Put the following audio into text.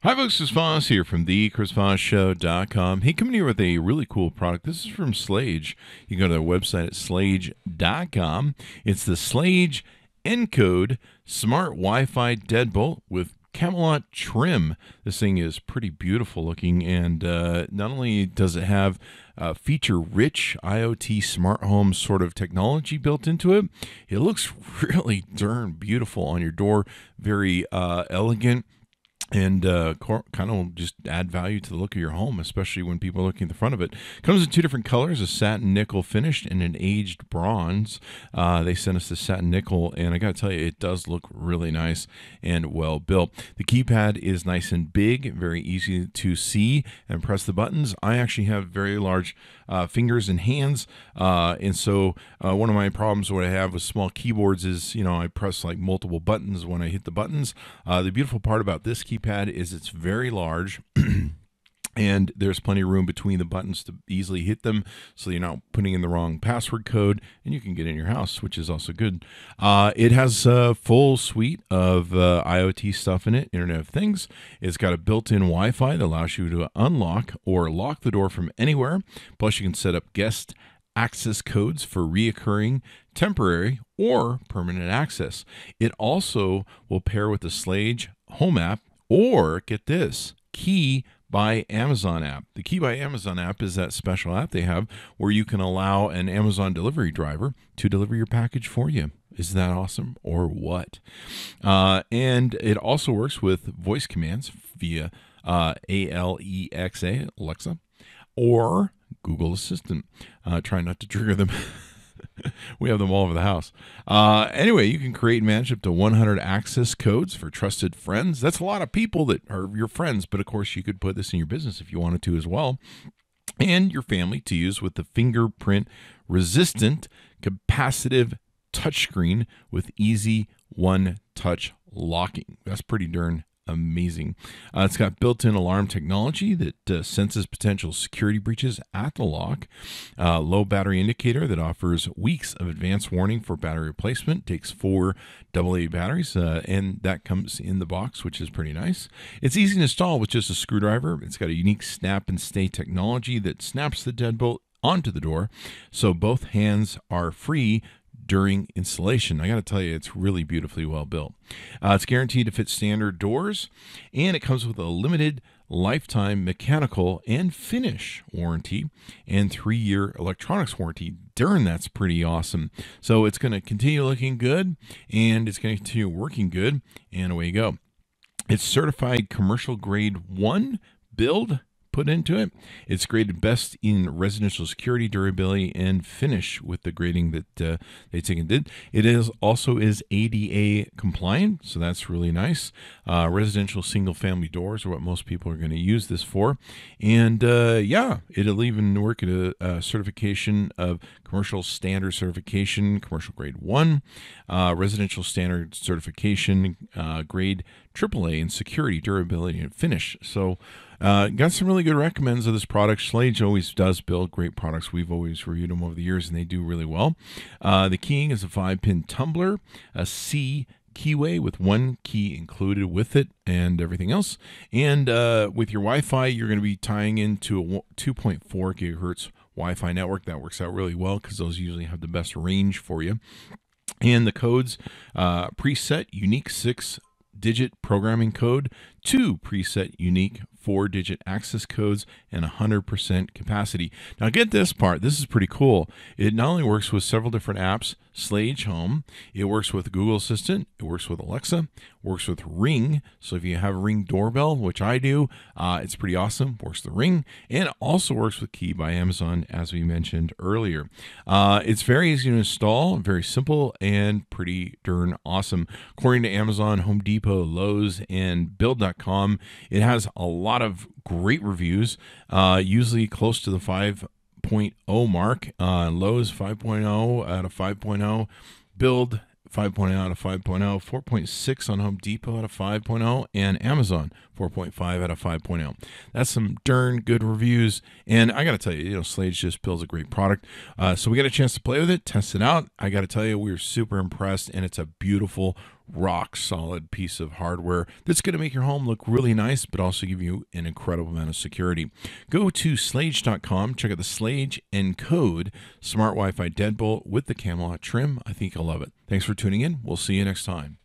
Hi folks, Chris Voss here from the ChrisVossShow.com. Hey, coming here with a really cool product. This is from Schlage. You can go to their website at Schlage.com. It's the Schlage Encode Smart Wi-Fi Deadbolt with Camelot trim. This thing is pretty beautiful looking, and not only does it have feature-rich IoT smart home sort of technology built into it, it looks really darn beautiful on your door. Very elegant. And kind of just add value to the look of your home, especially when people are looking at the front of it. Comes in two different colors, a satin nickel finish and an aged bronze. They sent us the satin nickel, and I got to tell you, it does look really nice and well built. The keypad is nice and big, very easy to see and press the buttons. I actually have very large fingers and hands, and so one of my problems what I have with small keyboards is, I press like multiple buttons when I hit the buttons. The beautiful part about this keypad is it's very large and there's plenty of room between the buttons to easily hit them, so you're not putting in the wrong password code, and you can get in your house, which is also good. It has a full suite of IoT stuff in it, Internet of Things. It's got a built-in Wi-Fi that allows you to unlock or lock the door from anywhere. Plus, you can set up guest access codes for reoccurring, temporary, or permanent access. It also will pair with the Schlage Home app, or get this, Key by Amazon app. The Key by Amazon app is that special app they have where you can allow an Amazon delivery driver to deliver your package for you. Isn't that awesome or what? And it also works with voice commands via Alexa, Alexa, or Google Assistant. Try not to trigger them. We have them all over the house. Anyway, you can create and manage up to 100 access codes for trusted friends. That's a lot of people that are your friends, but of course you could put this in your business if you wanted to as well. And your family to use with the Fingerprint Resistant capacitive touchscreen with easy one-touch locking. That's pretty darn amazing. It's got built-in alarm technology that senses potential security breaches at the lock. Low battery indicator that offers weeks of advance warning for battery replacement. Takes 4 AA batteries, and that comes in the box, which is pretty nice. It's easy to install with just a screwdriver. It's got a unique snap and stay technology that snaps the deadbolt onto the door, so both hands are free during installation. I got to tell you, it's really beautifully well built. It's guaranteed to fit standard doors, and it comes with a limited lifetime mechanical and finish warranty and 3-year electronics warranty. Darn, that's pretty awesome. So it's going to continue looking good, and it's going to continue working good, and away you go. It's certified commercial grade 1 build put into it. It's graded best in residential security, durability, and finish with the grading that they taken did. It is also ADA compliant, so that's really nice. Residential single-family doors are what most people are going to use this for, and it'll even work at a certification of commercial standard certification, commercial grade 1, residential standard certification, grade AAA in security, durability, and finish. So got some really good recommends of this product. Schlage always does build great products. We've always reviewed them over the years, and they do really well. The keying is a 5-pin tumbler, a C keyway with 1 key included with it and everything else. And with your Wi-Fi, you're going to be tying into a 2.4 gigahertz Wi-Fi network. That works out really well because those usually have the best range for you. And the codes, preset unique 6-digit programming code, 2 preset unique 4-digit access codes, and 100% capacity. Now get this part. This is pretty cool. It not only works with several different apps, Schlage Home, it works with Google Assistant, it works with Alexa, works with Ring. So if you have a Ring doorbell, which I do, it's pretty awesome. Works the Ring, and it also works with Key by Amazon, as we mentioned earlier. It's very easy to install, very simple, and pretty darn awesome. According to Amazon, Home Depot, Lowe's, and Build.com, it has a lot of great reviews, usually close to the 5.0 mark. Lowe's 5.0 out of 5.0, Build 5.0 out of 5.0, 4.6 on Home Depot out of 5.0, and Amazon 4.5 out of 5.0. That's some darn good reviews, and I got to tell you, Schlage just builds a great product. So we got a chance to play with it, test it out. I got to tell you, we were super impressed, and it's a beautiful, rock solid piece of hardware that's going to make your home look really nice, but also give you an incredible amount of security. Go to Schlage.com, check out the Schlage Encode smart Wi-Fi deadbolt with the Camelot trim. I think you'll love it. Thanks for tuning in. We'll see you next time.